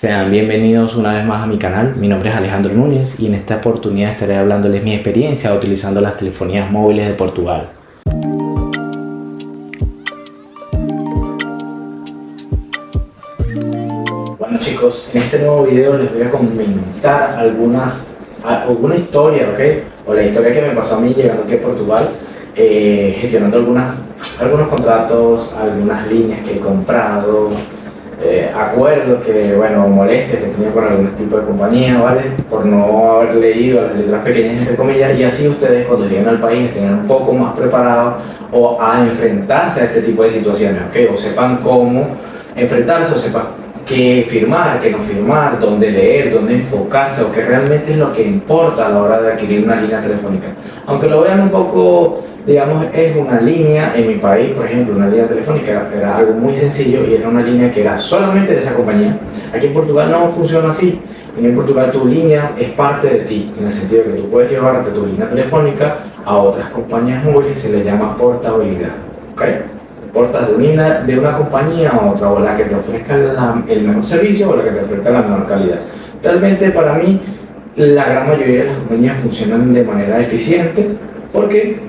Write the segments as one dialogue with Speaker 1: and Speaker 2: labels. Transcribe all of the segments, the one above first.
Speaker 1: Sean bienvenidos una vez más a mi canal. Mi nombre es Alejandro Núñez y en esta oportunidad estaré hablándoles mi experiencia utilizando las telefonías móviles de Portugal. Bueno chicos, en este nuevo video les voy a comentar alguna historia, ¿ok? O la historia que me pasó a mí llegando aquí a Portugal, gestionando algunos contratos, algunas líneas que he comprado, acuerdos que, bueno, molestias que tenía con algún tipo de compañía, ¿vale? Por no haber leído las letras pequeñas, entre comillas, y así ustedes cuando lleguen al país estén un poco más preparados o a enfrentarse a este tipo de situaciones, ¿ok? O sepan cómo enfrentarse, o sepan qué firmar, qué no firmar, dónde leer, dónde enfocarse, o qué realmente es lo que importa a la hora de adquirir una línea telefónica. Aunque lo vean un poco, digamos, es una línea en mi país, por ejemplo, una línea telefónica era algo muy sencillo y era una línea que era solamente de esa compañía. Aquí en Portugal no funciona así. En Portugal tu línea es parte de ti, en el sentido de que tú puedes llevarte tu línea telefónica a otras compañías móviles, se le llama portabilidad, ¿ok? Portas de una compañía a otra, o la que te ofrezca el mejor servicio o la que te ofrezca la mejor calidad. Realmente para mí la gran mayoría de las compañías funcionan de manera eficiente porque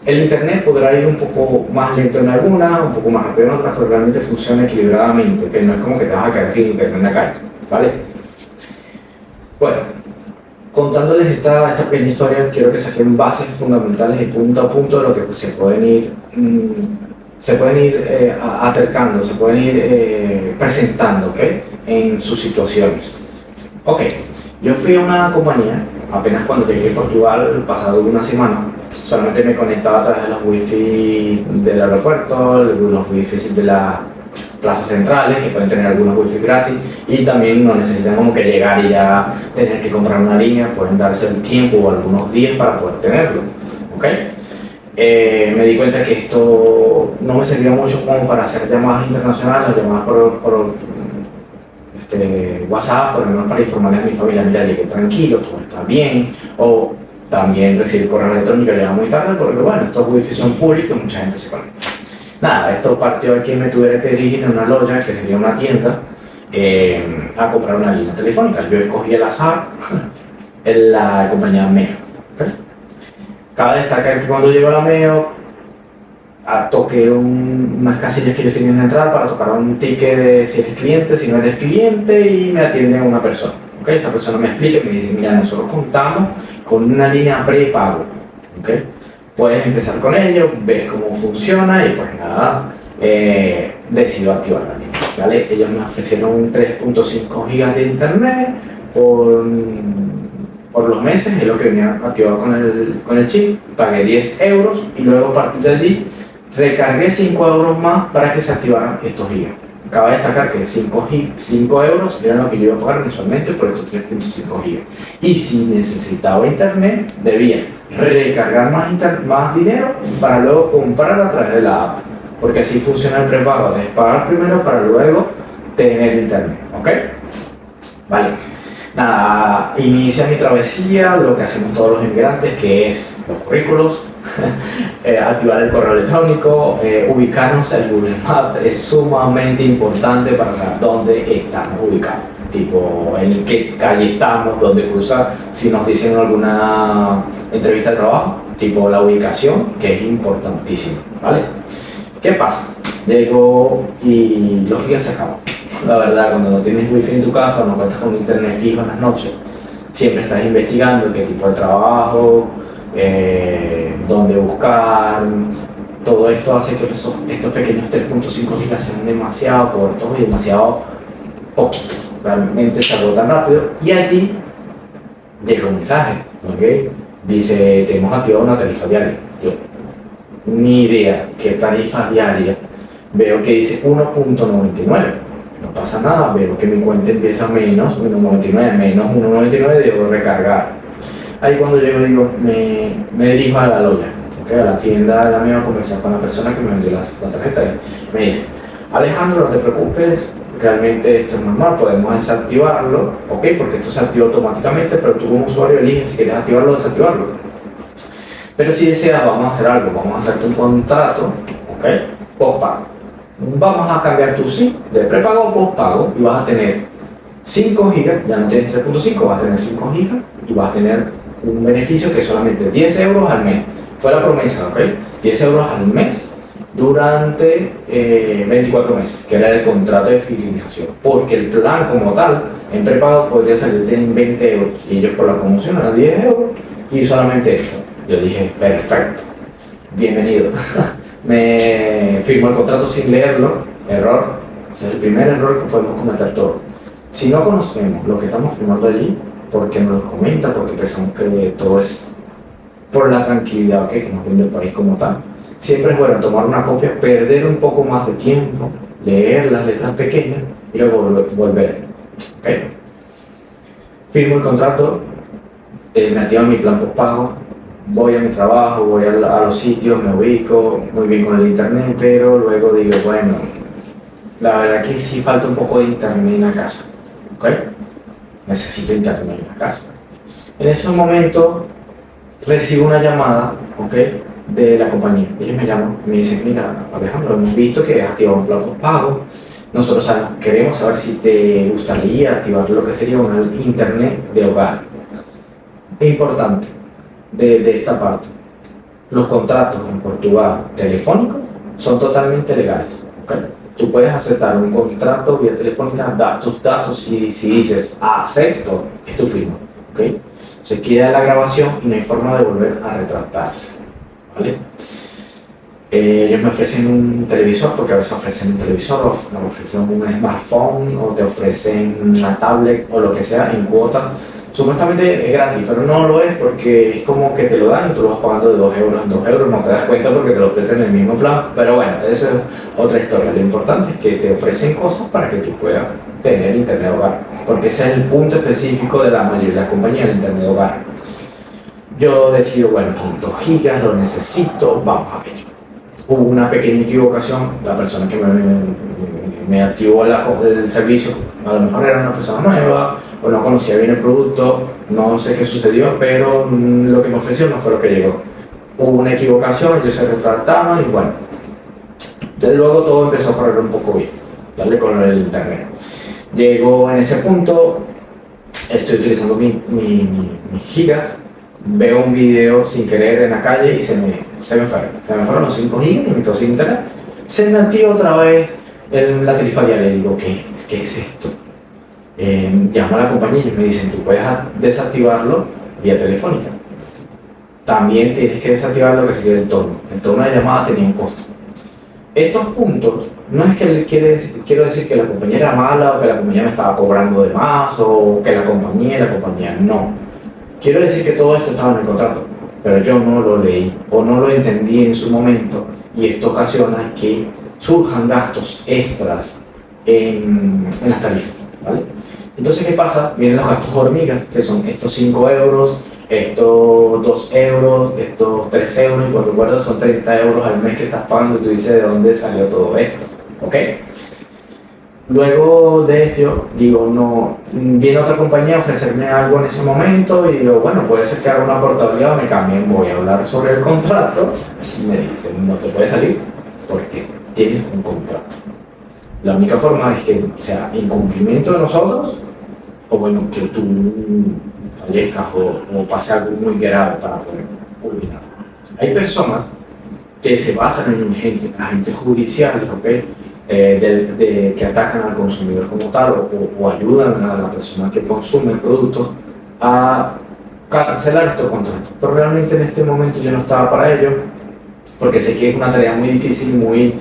Speaker 1: el internet podrá ir un poco más lento en algunas, un poco más rápido en otras, pero realmente funciona equilibradamente, que no es como que te vas a quedar sin internet en la calle, ¿vale? Bueno, contándoles esta pequeña historia, quiero que saquen bases fundamentales de punto a punto de lo que se pueden ir acercando, se pueden ir presentando, ¿ok? En sus situaciones. Ok, yo fui a una compañía, apenas cuando llegué a Portugal, pasado una semana, solamente me conectaba a través de los wifi del aeropuerto, los wifi de las plazas centrales, que pueden tener algunos wifi gratis, y también no necesitan como que llegar y ya tener que comprar una línea, pueden darse el tiempo o algunos días para poder tenerlo, ¿ok? Me di cuenta que esto no me servía mucho como para hacer llamadas internacionales o llamadas por WhatsApp, por lo menos para informarles a mi familia, mira, llegué tranquilo, todo está bien, o también recibir correo electrónico llega muy tarde, porque bueno, estos wifi son públicos y mucha gente se conecta. Nada, esto partió de que me tuviera que dirigir en una loja, que sería una tienda, a comprar una línea telefónica. Yo escogí al azar la compañía MEO. ¿Okay? Cabe destacar que cuando llego a la MEO, toqué unas casillas que ellos tenían en la entrada para tocar un ticket de si eres cliente, si no eres cliente, y me atiende una persona. ¿Okay? Esta persona me explica y me dice, mira, nosotros contamos con una línea prepago. ¿Okay? Puedes empezar con ello, ves cómo funciona y pues nada, decido activar la línea. ¿Vale? Ellos me ofrecieron 3.5 gigas de internet por los meses, es lo que venía activado con el chip, pagué 10 euros y luego a partir de allí recargué 5 euros más para que se activaran estos gigas. Cabe destacar que 5 euros eran lo que yo iba a pagar mensualmente por estos 3.5 gigas. Y si necesitaba internet, debía recargar más dinero para luego comprar a través de la app. Porque así funciona el prepago, es pagar primero para luego tener internet, ¿ok? Vale. Nada, inicia mi travesía, lo que hacemos todos los inmigrantes, que es los currículos, activar el correo electrónico, ubicarnos en Google Maps es sumamente importante para saber dónde estamos ubicados, tipo en qué calle estamos, dónde cruzar, si nos dicen alguna entrevista de trabajo, tipo la ubicación, que es importantísimo, ¿vale? ¿Qué pasa? Llego y los gigas se acaban. La verdad, cuando no tienes wifi en tu casa o no cuentas con internet fijo en las noches, siempre estás investigando qué tipo de trabajo, dónde buscar. Todo esto hace que estos pequeños 3.5 gigas sean demasiado cortos y demasiado poquitos. Realmente se agotan rápido y allí llega un mensaje, ¿ok? Dice, te hemos activado una tarifa diaria. Yo, ni idea qué tarifa diaria. Veo que dice 1.99. No pasa nada, veo que mi cuenta empieza a menos 1.99, menos 1.99, debo recargar. Ahí cuando llego digo, me dirijo a la loja, ¿okay? A la tienda de la mía, a conversar con la persona que me vendió la tarjeta y me dice, Alejandro, no te preocupes, realmente esto es normal, podemos desactivarlo, ¿ok? Porque esto se activa automáticamente, pero tú como usuario eliges si quieres activarlo o desactivarlo. Pero si deseas, vamos a hacer algo, vamos a hacerte un contrato, ¿ok? Postpago. Vamos a cambiar tu SIM de prepago a postpago y vas a tener 5 gigas, ya no tienes 3.5, vas a tener 5 gigas y vas a tener un beneficio que es solamente 10 euros al mes. Fue la promesa, ¿ok? 10 euros al mes durante 24 meses, que era el contrato de fidelización. Porque el plan como tal, en prepago, podría salirte en 20 euros. Y ellos por la promoción eran 10 euros y solamente esto. Yo dije, perfecto, bienvenido. Me firmo el contrato sin leerlo, error. O sea, el primer error que podemos cometer todos. Si no conocemos lo que estamos firmando allí, porque nos lo comenta, porque pensamos que todo es por la tranquilidad que nos brinda el país como tal, siempre es bueno tomar una copia, perder un poco más de tiempo, leer las letras pequeñas y luego volver. ¿Okay? Firmo el contrato, me activo mi plan postpago, voy a mi trabajo, voy a los sitios, me ubico muy bien con el internet, pero luego digo, bueno, la verdad que sí falta un poco de internet en la casa. ¿Okay? Necesito internet en la casa. En ese momento recibo una llamada, ¿okay?, de la compañía. Ellos me llaman y me dicen, mira, Alejandro, hemos visto que has activado un plan postpago. Nosotros queremos saber si te gustaría activar lo que sería un internet de hogar. Es importante de esta parte. Los contratos en Portugal telefónicos son totalmente legales. ¿Okay? Tú puedes aceptar un contrato vía telefónica, das tus datos y si dices acepto, es tu firma. ¿Okay? Se queda la grabación y no hay forma de volver a retractarse. ¿Vale? Ellos me ofrecen un televisor, porque a veces ofrecen un televisor, o me ofrecen un smartphone, o te ofrecen una tablet, o lo que sea, en cuotas. Supuestamente es gratis, pero no lo es porque es como que te lo dan y tú lo vas pagando de 2 euros en 2 euros, no te das cuenta porque te lo ofrecen en el mismo plan. Pero bueno, esa es otra historia. Lo importante es que te ofrecen cosas para que tú puedas tener internet hogar, porque ese es el punto específico de la mayoría de las compañías de internet hogar. Yo decido, bueno, 500 gigas, lo necesito, vamos a ver. Hubo una pequeña equivocación, la persona que me activó el servicio, a lo mejor era una persona nueva, o no conocía bien el producto, no sé qué sucedió, pero lo que me ofreció no fue lo que llegó. Hubo una equivocación, ellos se retractaron y bueno, luego todo empezó a correr un poco bien, ¿vale? Con el internet. Llego en ese punto, estoy utilizando mis gigas, veo un video sin querer en la calle y se me fueron los 5 gigas y me quedo sin internet. Se me activa otra vez la tarifa diaria y digo, ¿qué es esto? Llamo a la compañía y me dicen, tú puedes desactivarlo vía telefónica. También tienes que desactivar lo que sería el tono. El tono de llamada tenía un costo. Estos puntos, no es que quiero decir que la compañía era mala o que la compañía me estaba cobrando de más o que la compañía, no. Quiero decir que todo esto estaba en el contrato, pero yo no lo leí o no lo entendí en su momento y esto ocasiona que surjan gastos extras en las tarifas, ¿vale? Entonces, ¿qué pasa? Vienen los gastos hormigas, que son estos 5 euros, estos 2 euros, estos 3 euros, y cuando recuerdo son 30 euros al mes que estás pagando y tú dices de dónde salió todo esto, ¿ok? Luego de ello, digo, no, viene otra compañía a ofrecerme algo en ese momento y digo, bueno, puede ser que haga una portabilidad o me cambien, voy a hablar sobre el contrato y me dicen, no te puede salir porque tienes un contrato. La única forma es que sea incumplimiento de nosotros o bueno, que tú fallezcas o pase algo muy grave para poder culminar. Hay personas que se basan en agentes judiciales, ¿ok? Que atacan al consumidor como tal o ayudan a la persona que consume el producto a cancelar estos contratos. Pero realmente en este momento yo no estaba para ello porque sé que es una tarea muy difícil, muy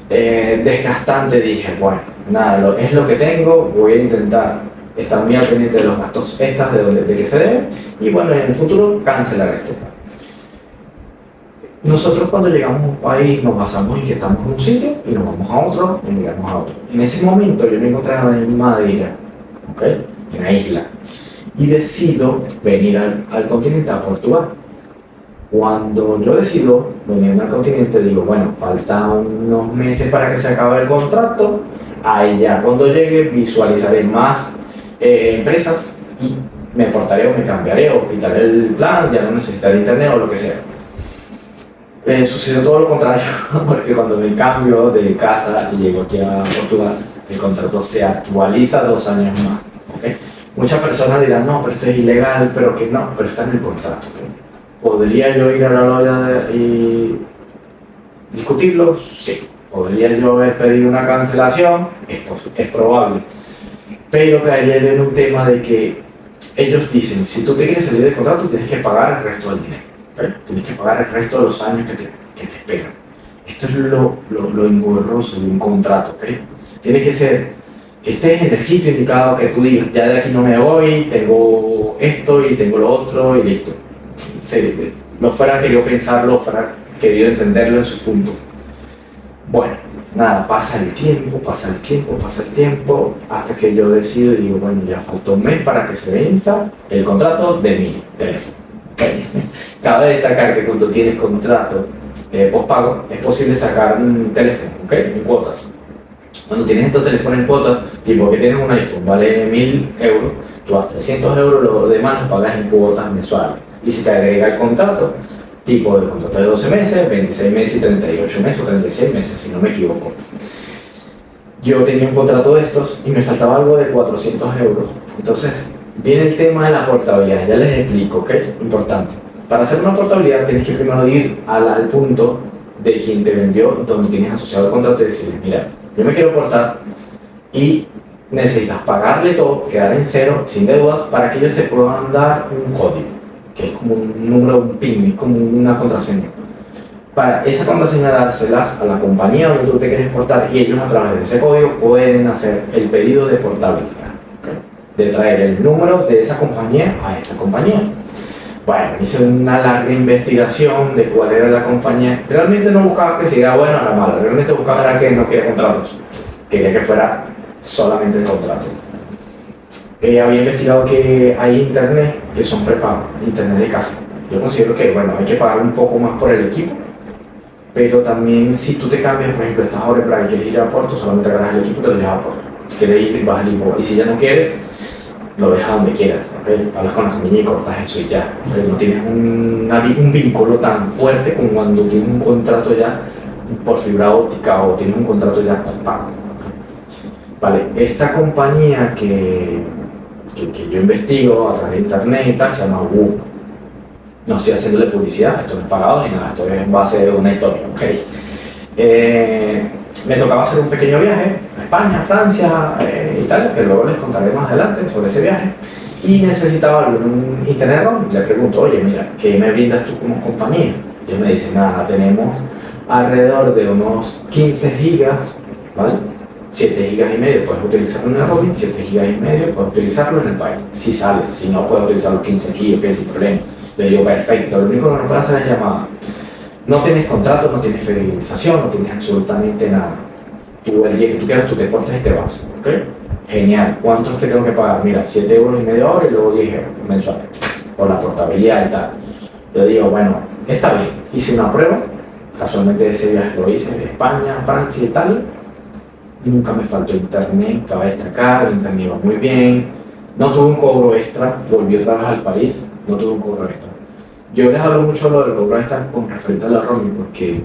Speaker 1: desgastante. Dije, bueno, nada, es lo que tengo, voy a intentar estar muy al pendiente de los gastos extras de que se debe y bueno, en el futuro cancelar este plan. Nosotros cuando llegamos a un país nos basamos en que estamos en un sitio y nos vamos a otro y llegamos a otro. En ese momento yo me encontraba en Madeira, ¿okay?, en la isla, y decido venir al continente, a Portugal. Cuando yo decido venir al continente digo, bueno, faltan unos meses para que se acabe el contrato, ahí ya cuando llegue visualizaré más empresas y me portaré o me cambiaré o quitaré el plan, ya no necesitaré internet o lo que sea. Sucedió todo lo contrario, porque cuando me cambio de casa y llego aquí a Portugal, el contrato se actualiza 2 años más. ¿ok? Muchas personas dirán, no, pero esto es ilegal, pero que no, pero está en el contrato. ¿Ok? ¿Podría yo ir a la loya y discutirlo? Sí. ¿Podría yo haber pedido una cancelación? Es probable. Pero caería en un tema de que ellos dicen, si tú te quieres salir del contrato, tienes que pagar el resto del dinero. ¿Okay? Tienes que pagar el resto de los años que te esperan. Esto es lo engorroso de un contrato. ¿Okay? Tiene que ser que estés en el sitio indicado, que tú digas, ya de aquí no me voy, tengo esto y tengo lo otro y listo. No fuera querido pensarlo, fuera querido entenderlo en su punto. Bueno, nada, pasa el tiempo, hasta que yo decido y digo, bueno, ya falta un mes para que se venza el contrato de mi teléfono. ¿Okay? Cabe destacar que cuando tienes contrato postpago, es posible sacar un teléfono, ¿ok? En cuotas. Cuando tienes estos teléfonos en cuotas, tipo que tienes un iPhone, vale 1.000 euros, tú das 300 euros, lo demás lo pagas en cuotas mensuales. Y si te agrega el contrato, tipo de contrato de 12 meses, 26 meses y 38 meses o 36 meses, si no me equivoco. Yo tenía un contrato de estos y me faltaba algo de 400 euros. Entonces, viene el tema de la portabilidad, ya les explico, ¿ok? Importante. Para hacer una portabilidad tienes que primero ir al punto de quien te vendió, donde tienes asociado el contrato y decirle, mira, yo me quiero portar y necesitas pagarle todo, quedar en cero, sin deudas, para que ellos te puedan dar un código, que es como un número, un PIN, es como una contraseña. Para esa contraseña dárselas a la compañía donde tú te quieres portar y ellos a través de ese código pueden hacer el pedido de portabilidad, ¿okay? De traer el número de esa compañía a esta compañía. Bueno, hice una larga investigación de cuál era la compañía. Realmente no buscaba que si era buena o era mala, realmente buscaba era que no quería contratos, quería que fuera solamente el contrato. Había investigado que hay internet que son prepagos, internet de casa. Yo considero que, bueno, hay que pagar un poco más por el equipo, pero también si tú te cambias, por ejemplo, estás ahora en Praga y quieres ir a Porto, solamente agarras el equipo y te lo llevas a Porto. Si quieres ir, vas a Lisboa. Y si ya no quieres, lo dejas donde quieras, ¿okay? Hablas con la familia y cortas eso y ya. Pero no tienes un vínculo tan fuerte como cuando tienes un contrato ya por fibra óptica o tienes un contrato ya postpago. Vale, esta compañía que yo investigo a través de internet y tal, se llama WOO. No estoy haciéndole publicidad, esto no es pagado ni nada, esto es en base de una historia, ¿ok? Me tocaba hacer un pequeño viaje a España, Francia, Italia, que luego les contaré más adelante sobre ese viaje, y necesitaba un internet roaming. Le pregunto, oye, mira, ¿qué me brindas tú como compañía? Y él me dice, nada, tenemos alrededor de unos 15 gigas, ¿vale? 7 gigas y medio puedes utilizarlo en el roaming, 7 gigas y medio puedes utilizarlo en el país. Si sales, si no puedes utilizar los 15 gigas, que sin problema. Le digo, perfecto, lo único que no puedes hacer es llamada. No tienes contrato, no tienes fidelización, no tienes absolutamente nada. Tú el día que tú quieras, tú te portas y te vas, ¿ok? Genial. ¿Cuánto es que tengo que pagar? Mira, 7 euros y medio hora y luego 10 euros mensuales por la portabilidad y tal. Yo digo, bueno, está bien. Hice una prueba, casualmente ese viaje lo hice en España, Francia y tal. Nunca me faltó internet, estaba destacar, el internet iba muy bien. No tuve un cobro extra, volví otra vez al país, no tuve un cobro extra. Yo les hablo mucho lo del cobro extra con referente a la roaming, porque,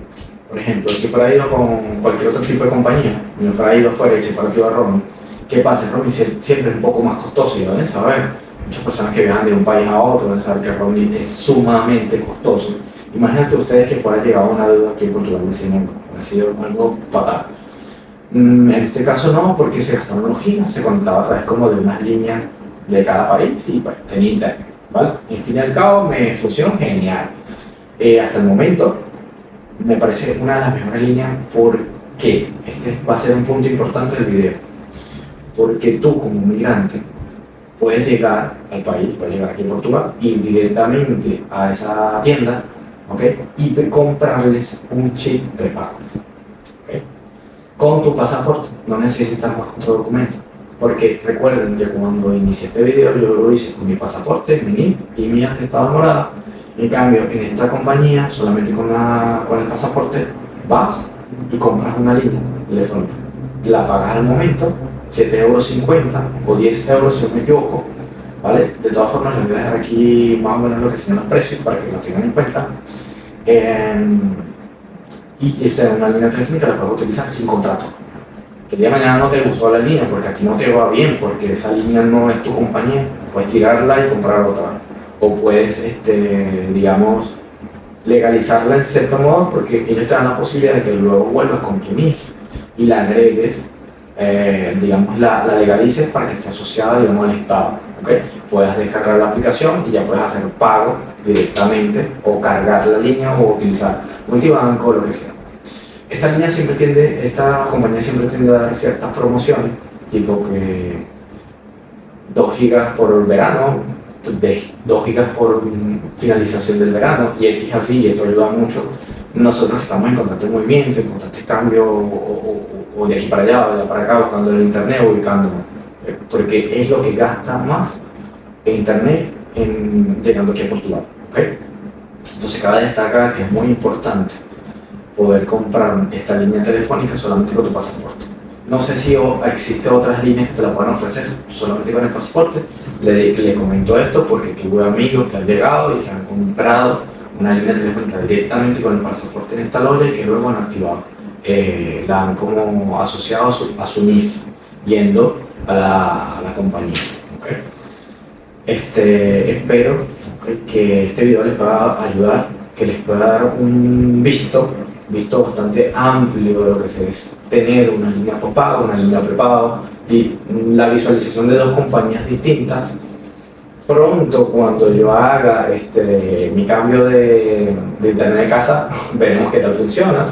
Speaker 1: por ejemplo, si fuera ido con cualquier otro tipo de compañía, me fuera ido afuera y se fuera activo a roaming, ¿qué pasa? El roaming siempre es un poco más costoso, y lo deben saber. Muchas personas que viajan de un país a otro deben saber que el roaming es sumamente costoso. Imagínate ustedes que puedan llegar a una deuda aquí en Portugal de 100 euros, ha sido algo fatal. En este caso no, porque se gastaron los gigas, se conectaba a través como de unas líneas de cada país y bueno, tenía internet, ¿vale? En fin y al cabo me funcionó genial. Hasta el momento me parece una de las mejores líneas porque este va a ser un punto importante del video. Porque tú como migrante puedes llegar al país, puedes llegar aquí a Portugal, ir directamente a esa tienda, ¿ok? Y comprarles un chip prepago. Con tu pasaporte, no necesitas más otro documento, porque recuerden que cuando inicié este video yo lo hice con mi pasaporte, mi NIP y mi atestado de morada. En cambio, en esta compañía, solamente con el pasaporte, vas y compras una línea telefónica, la pagas al momento, 7,50 euros o 10 euros si no me equivoco, ¿vale? De todas formas les voy a dejar aquí más o menos lo que sean los precios para que lo tengan en cuenta. Y esta es una línea telefónica, la puedes utilizar sin contrato, ¿ok? el día de mañana no te gustó la línea porque a ti no te va bien, porque esa línea no es tu compañía, puedes tirarla y comprar otra. O puedes, digamos, legalizarla en cierto modo porque ellos te dan la posibilidad de que luego vuelvas con tu NIF y la agregues, digamos, la legalices para que esté asociada, digamos, al Estado. ¿Okay? Puedas descargar la aplicación y ya puedes hacer pago directamente o cargar la línea o utilizar multibanco o lo que sea. Esta compañía siempre tiende a dar ciertas promociones, tipo que 2 gigas por verano, 2 gigas por finalización del verano, y X así, y esto ayuda mucho. Nosotros estamos en constante movimiento, en constante cambio, o de aquí para allá, o de allá para acá, buscando el internet, ubicándonos, porque es lo que gasta más en internet llegando aquí a Portugal. ¿Okay? Entonces cabe destacar que es muy importante poder comprar esta línea telefónica solamente con tu pasaporte. No sé si existen otras líneas que te la puedan ofrecer solamente con el pasaporte. Le comento esto porque tuve amigos que han llegado y que han comprado una línea telefónica directamente con el pasaporte en esta loya y que luego han activado. La han como asociado a su NIF, yendo a la compañía. ¿Okay? Espero, ¿okay?, que este video les pueda ayudar, que les pueda dar un visto bastante amplio de lo que es tener una línea postpago, una línea prepago, y la visualización de dos compañías distintas. Pronto, cuando yo haga mi cambio de internet de casa, veremos qué tal funciona.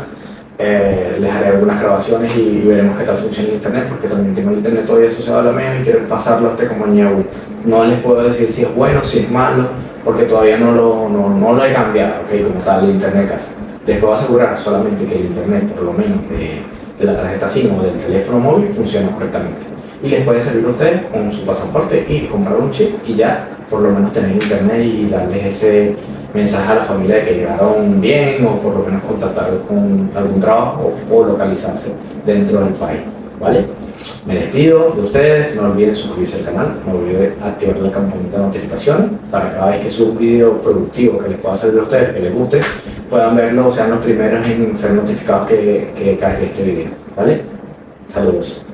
Speaker 1: Les haré algunas grabaciones y veremos qué tal funciona el internet, porque también tengo el internet todavía asociado a la mía y quiero pasarlo a esta compañía web. No les puedo decir si es bueno, si es malo, porque todavía no lo he cambiado, ¿okay?, como tal, el internet de casa. Les puedo asegurar solamente que el internet, por lo menos de la tarjeta SIM o del teléfono móvil, funciona correctamente. Y les puede servir a ustedes con su pasaporte y comprar un chip y ya por lo menos tener internet y darles ese mensaje a la familia de que llegaron bien, o por lo menos contactarlos con algún trabajo o localizarse dentro del país. ¿Vale? Me despido de ustedes, no olviden suscribirse al canal, no olviden activar la campanita de notificaciones para cada vez que suba un video productivo que les pueda servir a ustedes, que les guste, puedan verlo, sean los primeros en ser notificados que cargue este video. ¿Vale? Saludos.